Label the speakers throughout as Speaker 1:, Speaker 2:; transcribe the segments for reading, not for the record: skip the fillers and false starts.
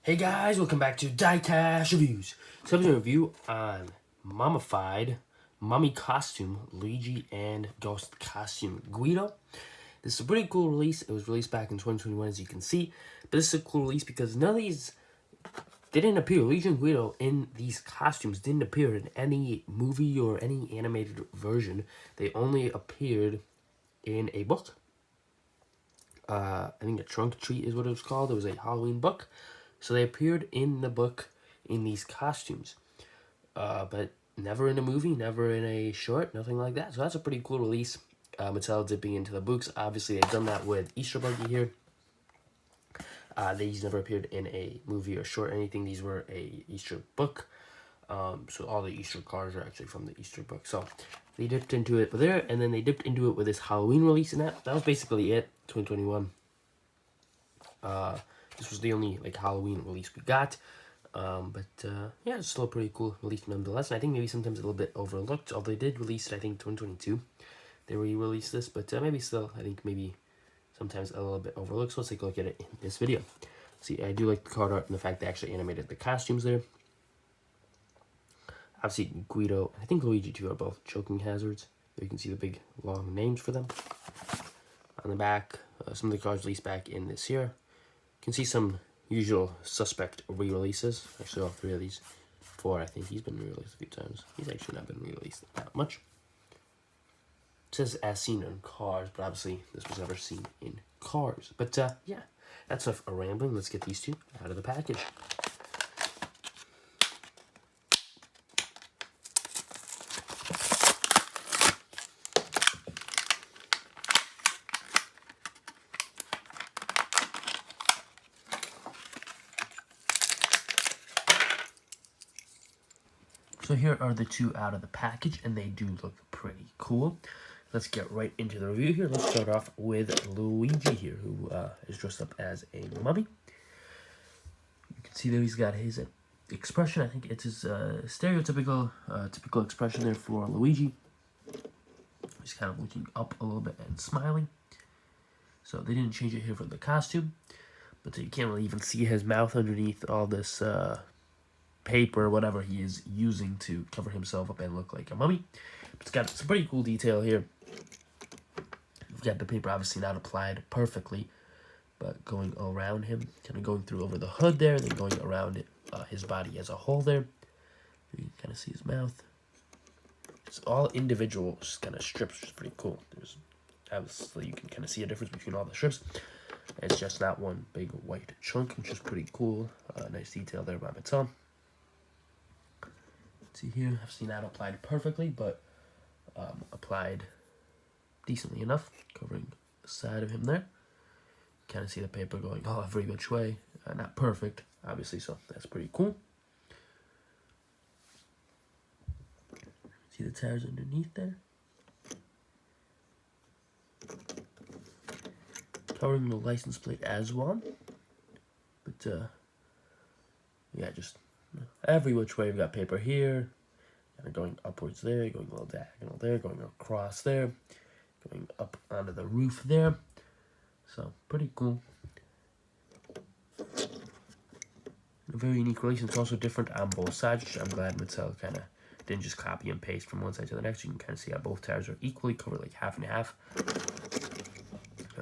Speaker 1: Hey guys, welcome back to Diecast Reviews. So I'm doing a review on Mummified Mummy Costume Luigi and Ghost Costume Guido. This is a pretty cool release. It was released back in 2021, as you can see. But this is a cool release because none of these didn't appear. Luigi and Guido in these costumes didn't appear in any movie or any animated version. They only appeared in a book. I think a trunk treat is what it was called. It was a Halloween book. So they appeared in the book in these costumes. But never in a movie, never in a short, nothing like that. So that's a pretty cool release. Mattel dipping into the books. Obviously, they've done that with Easter Bunny here. These never appeared in a movie or short or anything. These were a Easter book. So all the Easter cards are actually from the Easter book. So they dipped into it there, and then they dipped into it with this Halloween release, and that was basically it, 2021. This was the only Halloween release we got. Yeah, it's still a pretty cool release nonetheless. And I think maybe sometimes a little bit overlooked. Although they did release it, I think 2022. They re-released this, but maybe still, I think maybe sometimes a little bit overlooked. So let's take a look at it in this video. See, I do like the card art and the fact they actually animated the costumes there. Obviously, Guido, I think Luigi too, are both choking hazards. You can see the big long names for them. On the back, some of the cards released back in this year. You can see some usual suspect re-releases. Actually, all three of these. Four, I think he's been re-released a few times. He's actually not been re-released that much. It says as seen in Cars, but obviously this was never seen in Cars. But yeah, that's enough rambling. Let's get these two out of the package. So here are the two out of the package, and they do look pretty cool. Let's get right into the review here. Let's start off with Luigi here, who is dressed up as a mummy. You can see there he's got his expression. I think it's his stereotypical typical expression there for Luigi. He's kind of looking up a little bit and smiling. So they didn't change it here for the costume, but you can't really even see his mouth underneath all this paper or whatever he is using to cover himself up and look like a mummy. It's got some pretty cool detail here. We've got the paper obviously not applied perfectly, but going around him, kind of going through over the hood there, and then going around his body as a whole there. You can kind of see his mouth. It's all individual just kind of strips, which is pretty cool. There's obviously you can kind of see a difference between all the strips. It's just not one big white chunk, which is pretty cool. Nice detail there by Mattel. See here, I've seen that applied perfectly, but applied decently enough, covering the side of him there. Kind of see the paper going every which way. Not perfect, obviously, so that's pretty cool. See the tires underneath there. Covering the license plate as well. But, yeah, just every which way. We've got paper here, kind of going upwards there, going a little diagonal there, going across there, going up onto the roof there. So pretty cool. A very unique release. It's also different on both sides, which I'm glad Mattel kind of didn't just copy and paste from one side to the next. You can kind of see how both tires are equally covered, like half and half.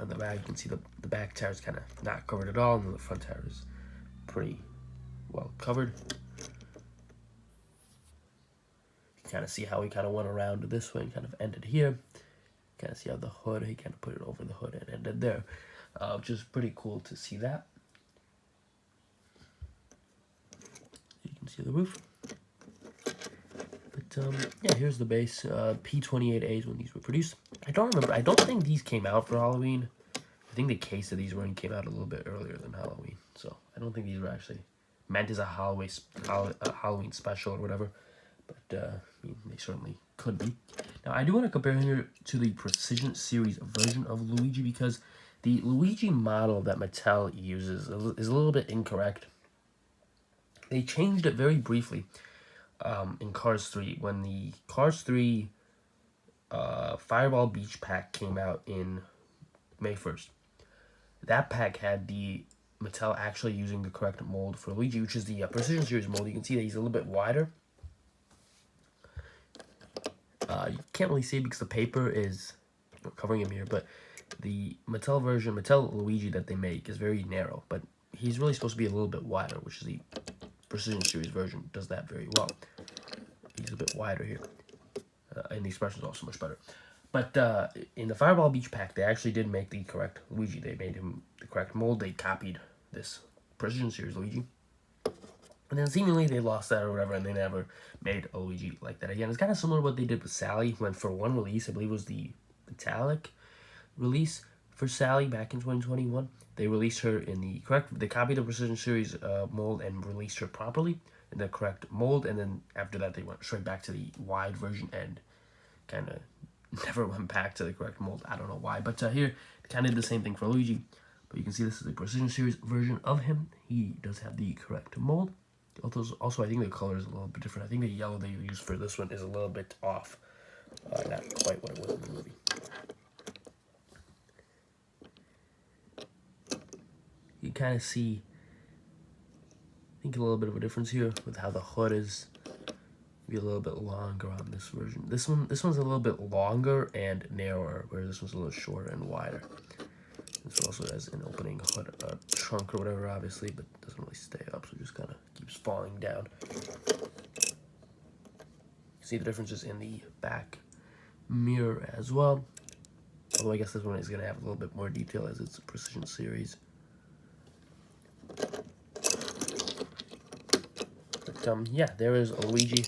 Speaker 1: On the back, you can see the back tire is kind of not covered at all, and the front tire is pretty well covered. You kind of see how he kind of went around this way and kind of ended here. Kind of see how the hood, he kind of put it over the hood and ended there, which is pretty cool to see that. You can see the roof. But yeah, here's the base. P28A is when these were produced. I don't remember. I don't think these came out for Halloween. I think the case of these were came out a little bit earlier than Halloween. So I don't think these were actually meant as a Halloween special or whatever. But I mean, they certainly could be. Now, I do want to compare here to the Precision Series version of Luigi, because the Luigi model that Mattel uses is a little bit incorrect. They changed it very briefly in Cars 3. When the Cars 3 Fireball Beach pack came out in May 1st, that pack had the Mattel actually using the correct mold for Luigi, which is the Precision Series mold. You can see that he's a little bit wider. You can't really see it because the paper is covering him here, but the Mattel version, Mattel Luigi that they make is very narrow, but he's really supposed to be a little bit wider, which is the Precision Series version does that very well. He's a bit wider here, and the expression is also much better. But in the Fireball Beach pack, they actually did make the correct Luigi. They made him the correct mold. They copied this Precision Series Luigi. And then seemingly they lost that or whatever, and they never made a Luigi like that again. It's kind of similar to what they did with Sally, when for one release, I believe it was the metallic release for Sally back in 2021. They released her in the correct, they copied the Precision Series mold and released her properly in the correct mold, and then after that they went straight back to the wide version and kind of never went back to the correct mold. I don't know why, but here they kind of did the same thing for Luigi. But you can see this is the Precision Series version of him. He does have the correct mold. Also, I think the color is a little bit different. I think the yellow they used for this one is a little bit off. Not quite what it was in the movie. You kind of see, I think, a little bit of a difference here with how the hood is. Be a little bit longer on this version. This one's a little bit longer and narrower, whereas this one's a little shorter and wider. This also has an opening hood, trunk or whatever, obviously, but doesn't really stay up, so it just kind of keeps falling down. See the differences in the back mirror as well. Although I guess this one is going to have a little bit more detail as it's a Precision Series. But yeah, there is a Luigi.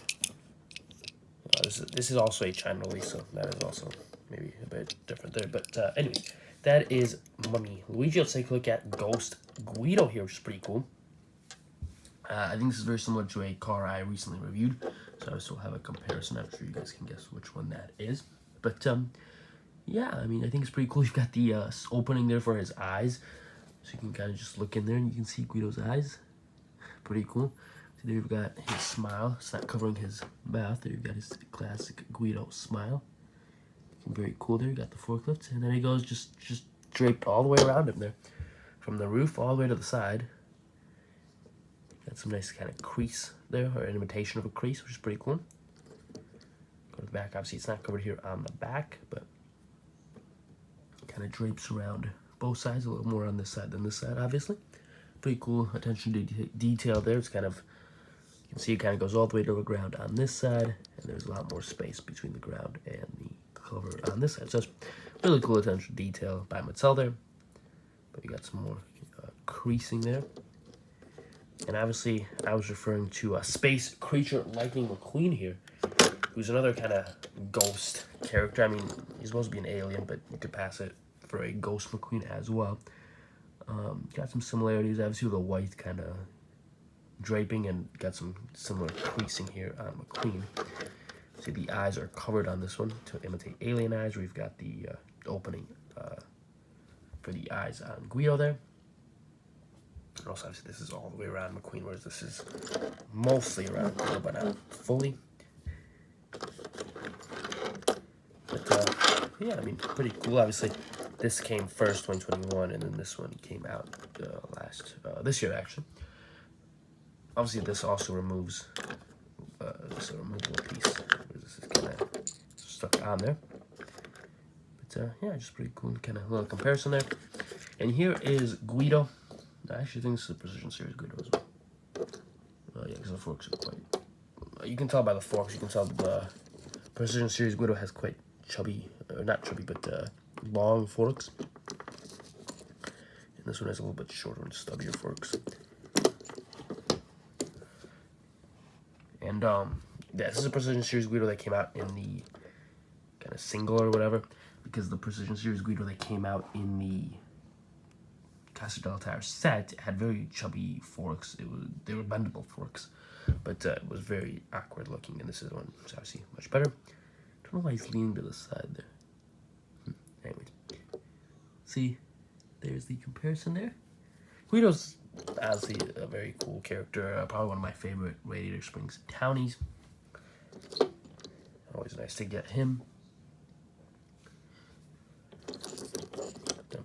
Speaker 1: This is also a China release, so that is also maybe a bit different there. But anyway, that is Mummy Luigi. Let's take a look at Ghost Guido here, which is pretty cool. I think this is very similar to a car I recently reviewed, so I still have a comparison. I'm sure you guys can guess which one that is. But yeah, I mean, I think it's pretty cool. You've got the opening there for his eyes, so you can kind of just look in there and you can see Guido's eyes. Pretty cool. So there you've got his smile. It's not covering his mouth. There you've got his classic Guido smile. Very cool there. You got the forklift, and then he goes just draped all the way around him there, from the roof all the way to the side. Got some nice kind of crease there, or an imitation of a crease, which is pretty cool. Go to the back. Obviously, it's not covered here on the back, but kind of drapes around both sides. A little more on this side than this side, obviously. Pretty cool attention to detail there. It's kind of, you can see it kind of goes all the way to the ground on this side, and there's a lot more space between the ground and the cover on this side. So it's really cool attention to detail by Mattel there. But you got some more creasing there. And obviously, I was referring to Space Creature Lightning McQueen here, who's another kind of ghost character. I mean, he's supposed to be an alien, but you could pass it for a Ghost McQueen as well. Got some similarities, obviously, with a white kind of draping, and got some similar creasing here on McQueen. See, the eyes are covered on this one to imitate alien eyes. We've got the opening for the eyes on Guido there. And also, obviously, this is all the way around McQueen, whereas this is mostly around Guido, but not fully. But, yeah, I mean, pretty cool. Obviously, this came first, 2021, and then this one came out this year, actually. Obviously, this also removes this removable piece. This is kind of stuck on there. But, yeah, just pretty cool. Kind of little comparison there. And here is Guido. I actually think this is a Precision Series Guido as well. Yeah, because the forks are quite... You can tell by the forks. You can tell the Precision Series Guido has quite chubby... not chubby, but long forks. And this one has a little bit shorter and stubbier forks. And, yeah, this is a Precision Series Guido that came out in the kind of single or whatever. Because the Precision Series Guido that came out in the Casa del Tire set had very chubby forks. They were bendable forks, but it was very awkward looking, and this is one that's obviously much better. Don't know why he's leaning to the side there. Anyways, see, there's the comparison there. Guido's honestly a very cool character, probably one of my favorite Radiator Springs townies. Always nice to get him.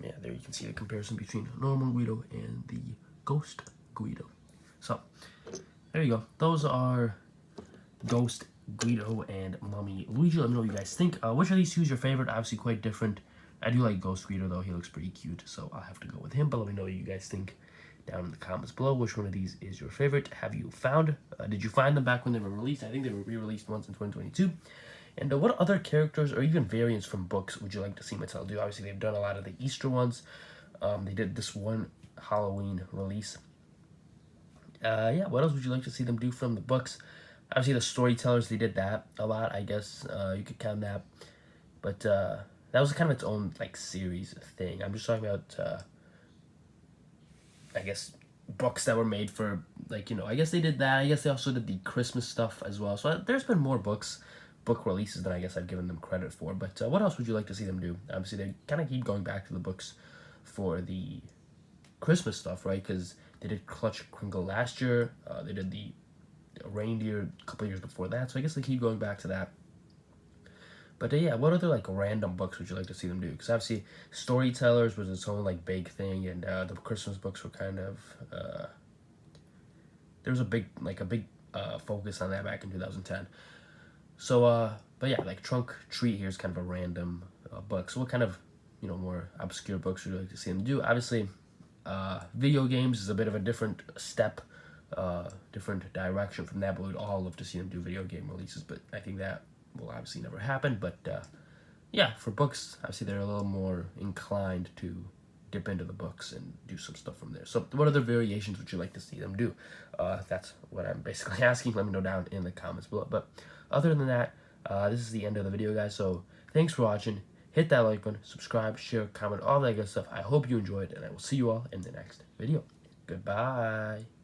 Speaker 1: Yeah, there you can see the comparison between normal Guido and the Ghost Guido. So, there you go. Those are Ghost Guido and Mummy Luigi. Let me know what you guys think. Which of these two is your favorite? Obviously quite different. I do like Ghost Guido though. He looks pretty cute, so I'll have to go with him. But let me know what you guys think down in the comments below. Which one of these is your favorite? Have you found? Did you find them back when they were released? I think they were re-released once in 2022. And what other characters or even variants from books would you like to see Mattel do? Obviously, they've done a lot of the Easter ones. They did this one Halloween release. Yeah, what else would you like to see them do from the books? Obviously, the storytellers, they did that a lot, I guess. You could count that. But that was kind of its own, like, series thing. I'm just talking about, I guess, books that were made for, like, you know, I guess they did that. I guess they also did the Christmas stuff as well. So there's been more book releases than I guess I've given them credit for. But what else would you like to see them do? Obviously, they kind of keep going back to the books for the Christmas stuff, right? Because they did Clutch Kringle last year. They did the Reindeer a couple years before that. So I guess they keep going back to that. But yeah, what other like random books would you like to see them do? Because obviously, Storytellers was its own like big thing, and the Christmas books were kind of there was a big focus on that back in 2010. So but yeah, like Trunk Treat here is kind of a random book. So what kind of, you know, more obscure books would you like to see them do? Obviously, video games is a bit of a different step, different direction from that, but we'd all love to see them do video game releases, but I think that will obviously never happen. But yeah, for books, obviously they're a little more inclined to dip into the books and do some stuff from there. So what other variations would you like to see them do? That's what I'm basically asking. Let me know down in the comments below. But other than that, this is the end of the video, guys. So thanks for watching. Hit that like button, subscribe, share, comment, all that good stuff. I hope you enjoyed, and I will see you all in the next video. Goodbye.